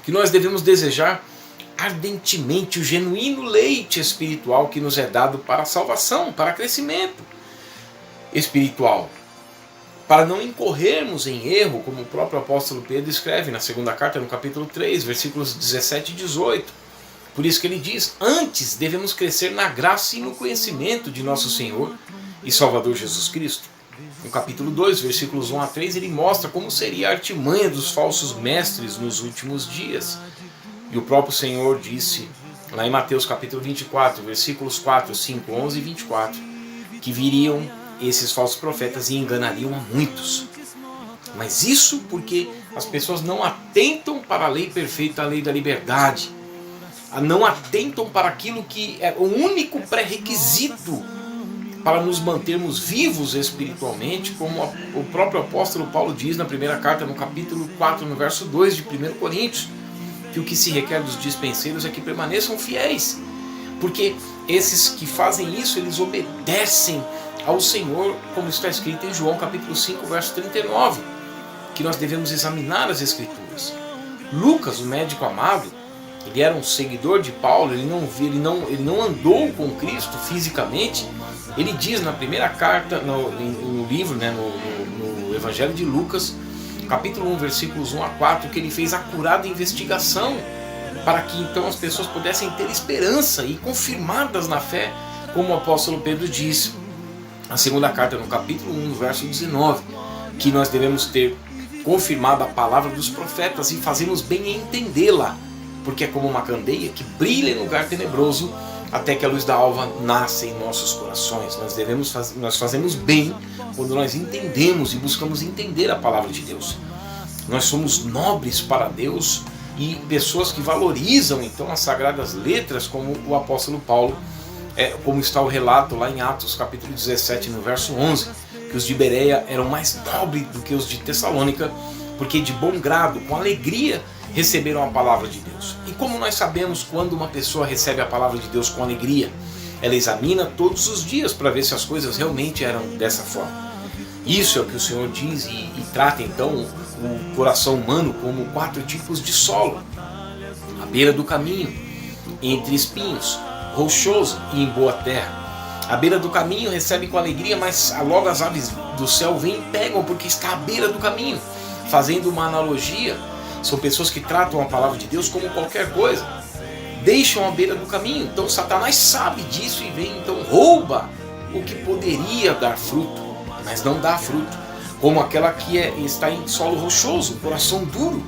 que nós devemos desejar ardentemente o genuíno leite espiritual que nos é dado para a salvação, para crescimento espiritual, para não incorrermos em erro, como o próprio apóstolo Pedro escreve na segunda carta, no capítulo 3, versículos 17 e 18. Por isso que ele diz: antes devemos crescer na graça e no conhecimento de nosso Senhor e Salvador Jesus Cristo. No capítulo 2, versículos 1 a 3, ele mostra como seria a artimanha dos falsos mestres nos últimos dias. E o próprio Senhor disse, lá em Mateus capítulo 24, versículos 4, 5, 11 e 24, que viriam esses falsos profetas e enganariam a muitos. Mas isso porque as pessoas não atentam para a lei perfeita, a lei da liberdade. Não atentam para aquilo que é o único pré-requisito para nos mantermos vivos espiritualmente, como o próprio apóstolo Paulo diz na primeira carta, no capítulo 4, no verso 2 de 1 Coríntios, que o que se requer dos dispenseiros é que permaneçam fiéis, porque esses que fazem isso, eles obedecem ao Senhor, como está escrito em João capítulo 5, verso 39, que nós devemos examinar as Escrituras. Lucas, o médico amado, ele era um seguidor de Paulo, ele não andou com Cristo fisicamente. Ele diz na primeira carta, no livro, no Evangelho de Lucas, capítulo 1, versículos 1 a 4, que ele fez acurada investigação para que então as pessoas pudessem ter esperança e confirmadas na fé, como o apóstolo Pedro diz na segunda carta, no capítulo 1, verso 19, que nós devemos ter confirmado a palavra dos profetas e fazemos bem em entendê-la, porque é como uma candeia que brilha em lugar tenebroso até que a luz da alva nasça em nossos corações. Nós fazemos bem quando nós entendemos e buscamos entender a palavra de Deus. Nós somos nobres para Deus e pessoas que valorizam então as sagradas letras, como o apóstolo Paulo, como está o relato lá em Atos capítulo 17, no verso 11, que os de Bereia eram mais nobres do que os de Tessalônica, porque de bom grado, com alegria, receberam a palavra de Deus. E como nós sabemos quando uma pessoa recebe a palavra de Deus com alegria? Ela examina todos os dias para ver se as coisas realmente eram dessa forma. Isso é o que o Senhor diz e trata então o coração humano como 4 tipos de solo: à beira do caminho, entre espinhos, rochoso e em boa terra. À beira do caminho recebe com alegria, mas logo as aves do céu vêm e pegam porque está à beira do caminho. Fazendo uma analogia, são pessoas que tratam a palavra de Deus como qualquer coisa, deixam à beira do caminho. Então Satanás sabe disso e vem, então rouba o que poderia dar fruto, mas não dá fruto, como aquela que está em solo rochoso, um coração duro,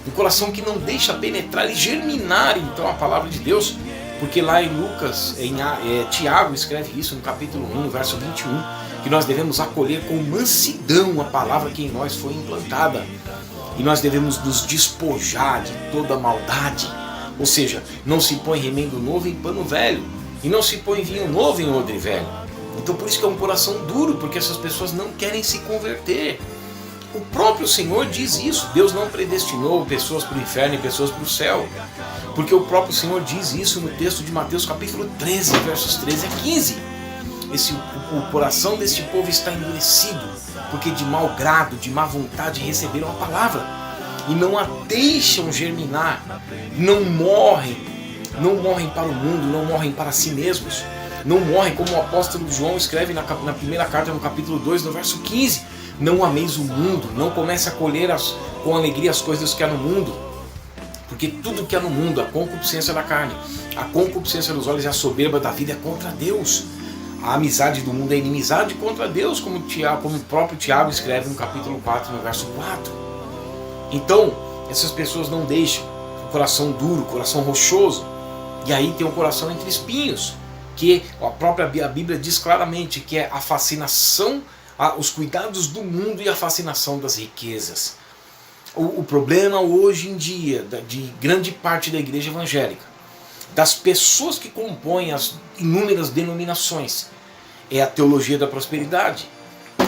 um coração que não deixa penetrar e germinar então a palavra de Deus, porque lá em Lucas, Tiago escreve isso no capítulo 1, no verso 21, que nós devemos acolher com mansidão a palavra que em nós foi implantada. E nós devemos nos despojar de toda maldade. Ou seja, não se põe remendo novo em pano velho, e não se põe vinho novo em odre velho. Então por isso que é um coração duro, porque essas pessoas não querem se converter. O próprio Senhor diz isso. Deus não predestinou pessoas para o inferno e pessoas para o céu, porque o próprio Senhor diz isso no texto de Mateus capítulo 13, versos 13 a 15. O coração deste povo está endurecido, porque de mau grado, de má vontade receberam a palavra e não a deixam germinar, não morrem para o mundo, não morrem para si mesmos, não morrem, como o apóstolo João escreve na primeira carta, no capítulo 2, no verso 15, não ameis o mundo, não comece a colher com alegria as coisas que há no mundo, porque tudo que há no mundo, a concupiscência da carne, a concupiscência dos olhos e a soberba da vida é contra Deus. A amizade do mundo é inimizade contra Deus, como o próprio Tiago escreve no capítulo 4, no verso 4. Então, essas pessoas não deixam o coração duro, o coração rochoso, e aí tem um coração entre espinhos, que a própria Bíblia diz claramente que é a fascinação, os cuidados do mundo e a fascinação das riquezas. O problema hoje em dia, de grande parte da igreja evangélica, das pessoas que compõem as inúmeras denominações, é a teologia da prosperidade.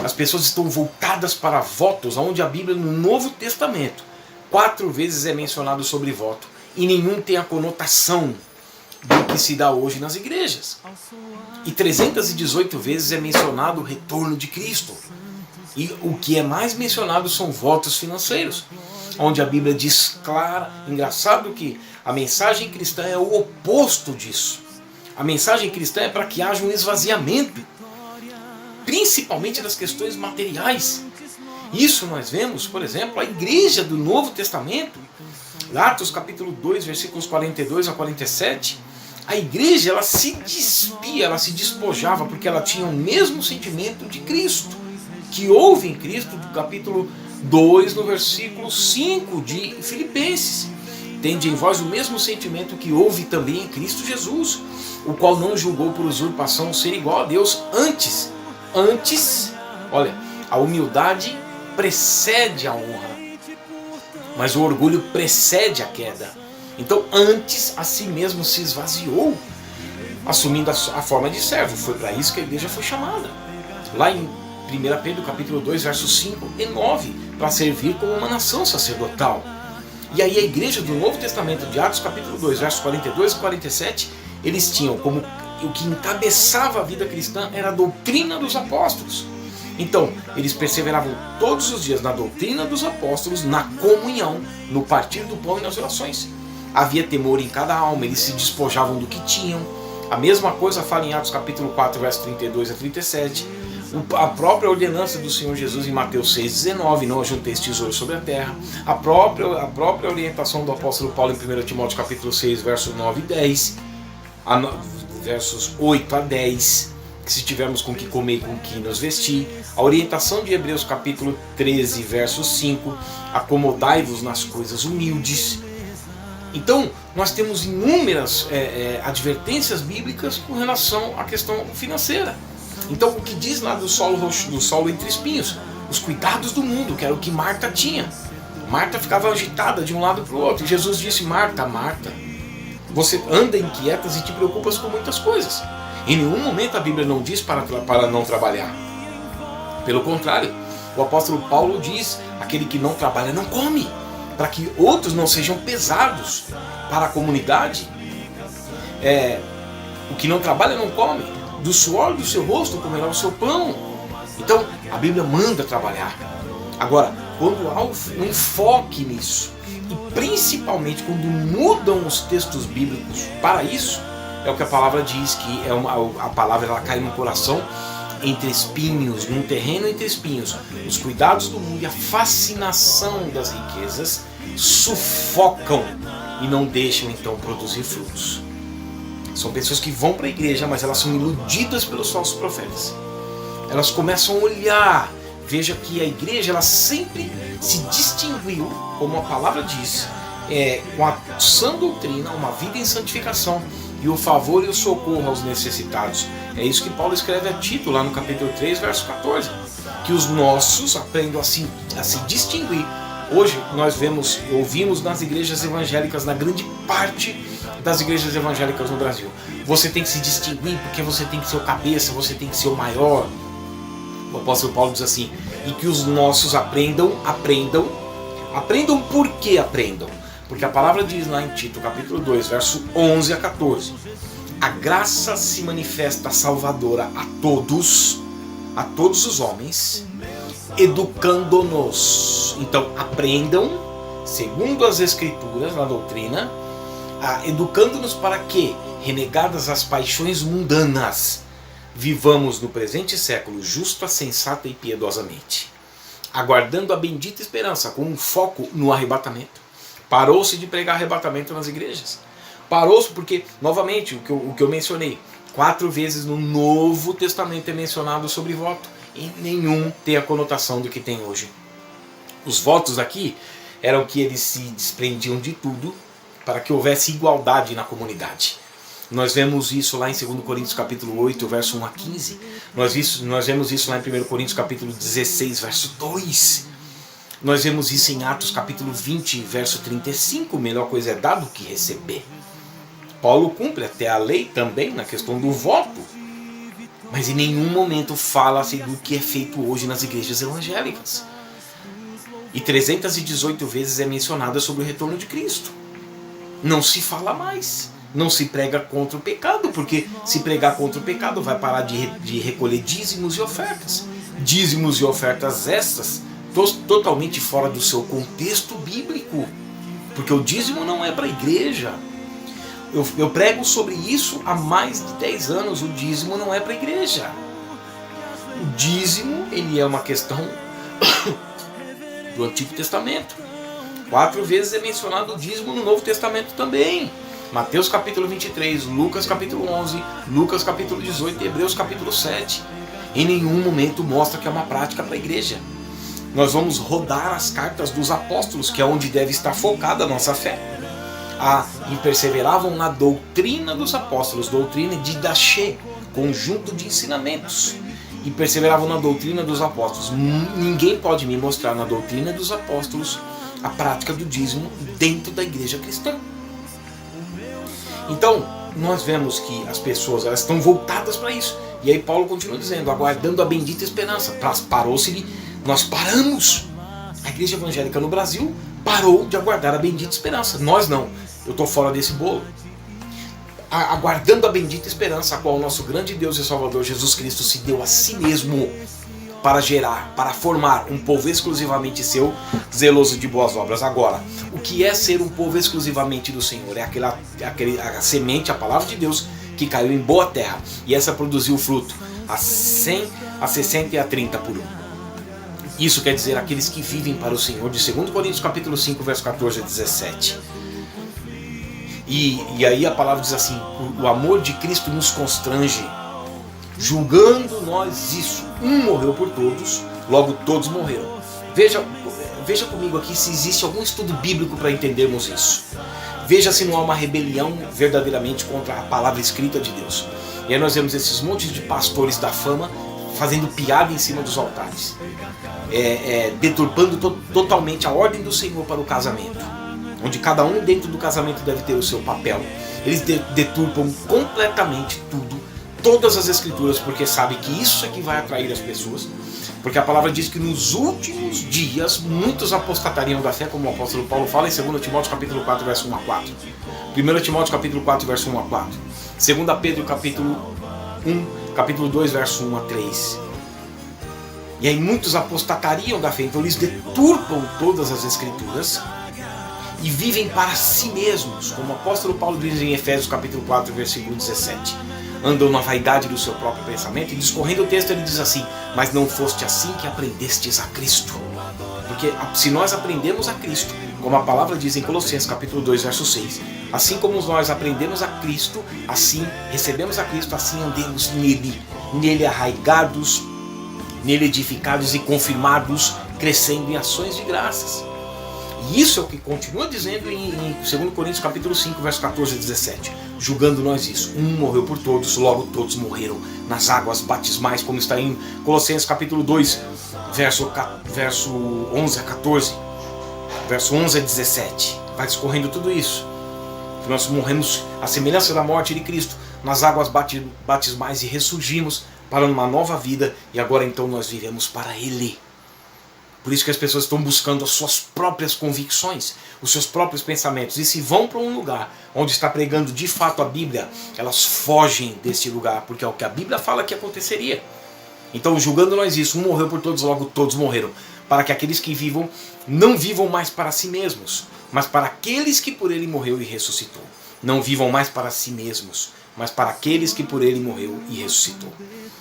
As pessoas estão voltadas para votos, onde a Bíblia no Novo Testamento 4 vezes é mencionado sobre voto, e nenhum tem a conotação do que se dá hoje nas igrejas. E 318 vezes é mencionado o retorno de Cristo. E o que é mais mencionado são votos financeiros. onde a Bíblia diz clara. Engraçado que a mensagem cristã é o oposto disso. A mensagem cristã é para que haja um esvaziamento, principalmente das questões materiais. Isso nós vemos, por exemplo, a igreja do Novo Testamento, Atos capítulo 2, versículos 42 a 47, a igreja ela se despia, ela se despojava, porque ela tinha o mesmo sentimento de Cristo, que houve em Cristo, do capítulo 2, no versículo 5 de Filipenses. Tende em vós o mesmo sentimento que houve também em Cristo Jesus, o qual não julgou por usurpação ser igual a Deus, antes, olha, a humildade precede a honra, mas o orgulho precede a queda. Então antes a si mesmo se esvaziou, assumindo a forma de servo. Foi para isso que a igreja foi chamada. Lá em 1 Pedro capítulo 2, versos 5 e 9, para servir como uma nação sacerdotal. E aí a igreja do Novo Testamento, de Atos capítulo 2, versos 42 e 47, eles tinham como o que encabeçava a vida cristã era a doutrina dos apóstolos. Então, eles perseveravam todos os dias na doutrina dos apóstolos, na comunhão, no partir do pão e nas orações. Havia temor em cada alma, eles se despojavam do que tinham. A mesma coisa fala em Atos capítulo 4, versos 32 a 37. A própria ordenança do Senhor Jesus em Mateus 6,19, não ajunteis tesouro sobre a terra. A própria orientação do apóstolo Paulo em 1 Timóteo capítulo 6, versos 9 e 10. Versos 8 a 10. Que se tivermos com que comer e com que nos vestir. A orientação de Hebreus capítulo 13, verso 5, acomodai-vos nas coisas humildes. Então, nós temos inúmeras advertências bíblicas com relação à questão financeira. Então, o que diz lá do solo entre espinhos? Os cuidados do mundo, que era o que Marta tinha. Marta ficava agitada de um lado para o outro. E Jesus disse, Marta, Marta, você anda inquietas e te preocupas com muitas coisas. Em nenhum momento a Bíblia não diz para não trabalhar. Pelo contrário, o apóstolo Paulo diz, aquele que não trabalha não come, para que outros não sejam pesados para a comunidade. O que não trabalha não come, do suor do seu rosto comerá o seu pão. Então a Bíblia manda trabalhar. Agora, quando há um enfoque nisso, e principalmente quando mudam os textos bíblicos para isso, é o que a palavra diz, que a palavra ela cai no coração entre espinhos, num terreno entre espinhos. Os cuidados do mundo e a fascinação das riquezas sufocam e não deixam então produzir frutos. São pessoas que vão para a igreja, mas elas são iludidas pelos falsos profetas. Elas começam a olhar, veja que a igreja ela sempre se distinguiu, como a palavra diz, com a sã doutrina, uma vida em santificação, e o favor e o socorro aos necessitados. É isso que Paulo escreve a Tito, lá no capítulo 3, verso 14. Que os nossos aprendam a se distinguir. Hoje nós ouvimos nas igrejas evangélicas, na grande parte das igrejas evangélicas no Brasil, você tem que se distinguir porque você tem que ser o cabeça, você tem que ser o maior. O apóstolo Paulo diz assim, e que os nossos aprendam por que aprendam? Porque a palavra diz lá em Tito, capítulo 2, verso 11 a 14. A graça se manifesta salvadora a todos os homens, educando-nos. Então, aprendam, segundo as Escrituras, na doutrina, educando-nos para que, renegadas as paixões mundanas, vivamos no presente século justa, sensata e piedosamente, aguardando a bendita esperança, com um foco no arrebatamento. Parou-se de pregar arrebatamento nas igrejas. Parou-se porque, novamente, o que eu mencionei, 4 vezes no Novo Testamento é mencionado sobre voto, e nenhum tem a conotação do que tem hoje. Os votos aqui eram que eles se desprendiam de tudo para que houvesse igualdade na comunidade. Nós vemos isso lá em 2 Coríntios capítulo 8, verso 1 a 15. Nós vemos isso lá em 1 Coríntios capítulo 16, verso 2. Nós vemos isso em Atos capítulo 20, verso 35, melhor coisa é dar do que receber. Paulo cumpre até a lei também na questão do voto, mas em nenhum momento fala-se do que é feito hoje nas igrejas evangélicas. E 318 vezes é mencionada sobre o retorno de Cristo. Não se fala mais, não se prega contra o pecado, porque se pregar contra o pecado vai parar de recolher dízimos e ofertas. Dízimos e ofertas estas totalmente fora do seu contexto bíblico, porque o dízimo não é para a igreja. Eu prego sobre isso há mais de 10 anos. O dízimo não é para a igreja. O dízimo, ele é uma questão do Antigo Testamento. 4 vezes é mencionado o dízimo no Novo Testamento também. Mateus capítulo 23, Lucas capítulo 11, Lucas capítulo 18 e Hebreus capítulo 7. Em nenhum momento mostra que é uma prática para a igreja. Nós vamos rodar as cartas dos apóstolos, que é onde deve estar focada a nossa fé. E perseveravam na doutrina dos apóstolos, doutrina de Dashé, conjunto de ensinamentos. E perseveravam na doutrina dos apóstolos. Ninguém pode me mostrar na doutrina dos apóstolos a prática do dízimo dentro da igreja cristã. Então, nós vemos que as pessoas elas estão voltadas para isso. E aí Paulo continua dizendo, aguardando a bendita esperança. Parou-se, nós paramos. A igreja evangélica no Brasil parou de aguardar a bendita esperança. Nós não. Eu estou fora desse bolo. Aguardando a bendita esperança, a qual o nosso grande Deus e Salvador Jesus Cristo se deu a si mesmo para gerar, para formar um povo exclusivamente seu, zeloso de boas obras. Agora, o que é ser um povo exclusivamente do Senhor? É a semente, a palavra de Deus, que caiu em boa terra, e essa produziu fruto a 100, a 60 e a 30 por 1. Isso quer dizer aqueles que vivem para o Senhor, de 2 Coríntios capítulo 5, verso 14 a 17. E aí a palavra diz assim, o amor de Cristo nos constrange, julgando nós isso, um morreu por todos, logo todos morreram. Veja comigo aqui se existe algum estudo bíblico para entendermos isso. Veja se não há uma rebelião verdadeiramente contra a palavra escrita de Deus. E aí nós vemos esses montes de pastores da fama fazendo piada em cima dos altares, deturpando totalmente a ordem do Senhor para o casamento, onde cada um dentro do casamento deve ter o seu papel. Eles deturpam completamente tudo, todas as escrituras, porque sabem que isso é que vai atrair as pessoas. Porque a palavra diz que nos últimos dias muitos apostatariam da fé, como o apóstolo Paulo fala em 2 Timóteo capítulo 4, verso 1 a 4. 1 Timóteo capítulo 4, verso 1 a 4. 2 Pedro capítulo 1, capítulo 2, verso 1 a 3. E aí muitos apostatariam da fé, então eles deturpam todas as escrituras e vivem para si mesmos, como o apóstolo Paulo diz em Efésios capítulo 4, versículo 17. Andam na vaidade do seu próprio pensamento, e discorrendo o texto ele diz assim, mas não foste assim que aprendestes a Cristo. Porque se nós aprendemos a Cristo, como a palavra diz em Colossenses capítulo 2, verso 6, assim como nós aprendemos a Cristo, assim recebemos a Cristo, assim andemos nele arraigados, nele edificados e confirmados, crescendo em ações de graças. E isso é o que continua dizendo em 2 Coríntios capítulo 5, verso 14 a 17. Julgando nós isso, um morreu por todos, logo todos morreram nas águas batismais, como está em Colossenses capítulo 2, verso 11 a 14, verso 11 a 17. Vai discorrendo tudo isso. Que nós morremos à semelhança da morte de Cristo nas águas batismais e ressurgimos para uma nova vida, e agora então nós vivemos para Ele. Por isso que as pessoas estão buscando as suas próprias convicções, os seus próprios pensamentos. E se vão para um lugar onde está pregando de fato a Bíblia, elas fogem desse lugar, porque é o que a Bíblia fala que aconteceria. Então, julgando nós isso, um morreu por todos, logo todos morreram. Para que aqueles que vivam, não vivam mais para si mesmos, mas para aqueles que por ele morreu e ressuscitou. Não vivam mais para si mesmos, mas para aqueles que por ele morreu e ressuscitou.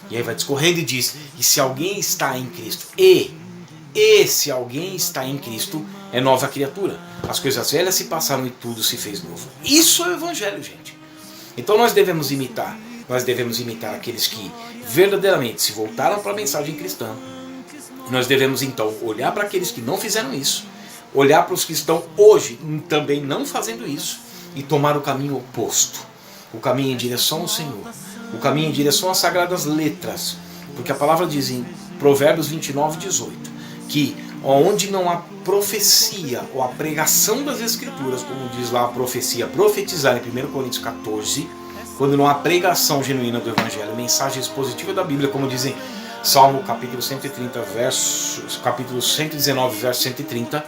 E aí vai discorrendo e diz, e se alguém está em Cristo, e se alguém está em Cristo, é nova criatura. As coisas velhas se passaram e tudo se fez novo. Isso é o Evangelho, gente. Então nós devemos imitar aqueles que verdadeiramente se voltaram para a mensagem cristã. Nós devemos então olhar para aqueles que não fizeram isso, olhar para os que estão hoje também não fazendo isso e tomar o caminho oposto. O caminho em direção ao Senhor, o caminho em direção às sagradas letras. Porque a palavra diz em Provérbios 29, 18, que onde não há profecia ou a pregação das Escrituras, como diz lá a profecia, profetizar em 1 Coríntios 14, quando não há pregação genuína do Evangelho, mensagem expositiva da Bíblia, como dizem Salmo capítulo 130, capítulo 119, verso 130,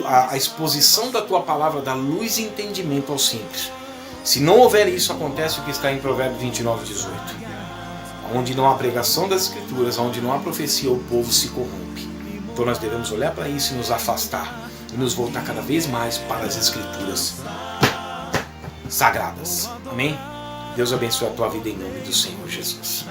a exposição da tua palavra dá luz e entendimento aos simples. Se não houver isso, acontece o que está em Provérbios 29, 18. Onde não há pregação das Escrituras, onde não há profecia, o povo se corrompe. Então nós devemos olhar para isso e nos afastar e nos voltar cada vez mais para as Escrituras sagradas. Amém? Deus abençoe a tua vida em nome do Senhor Jesus.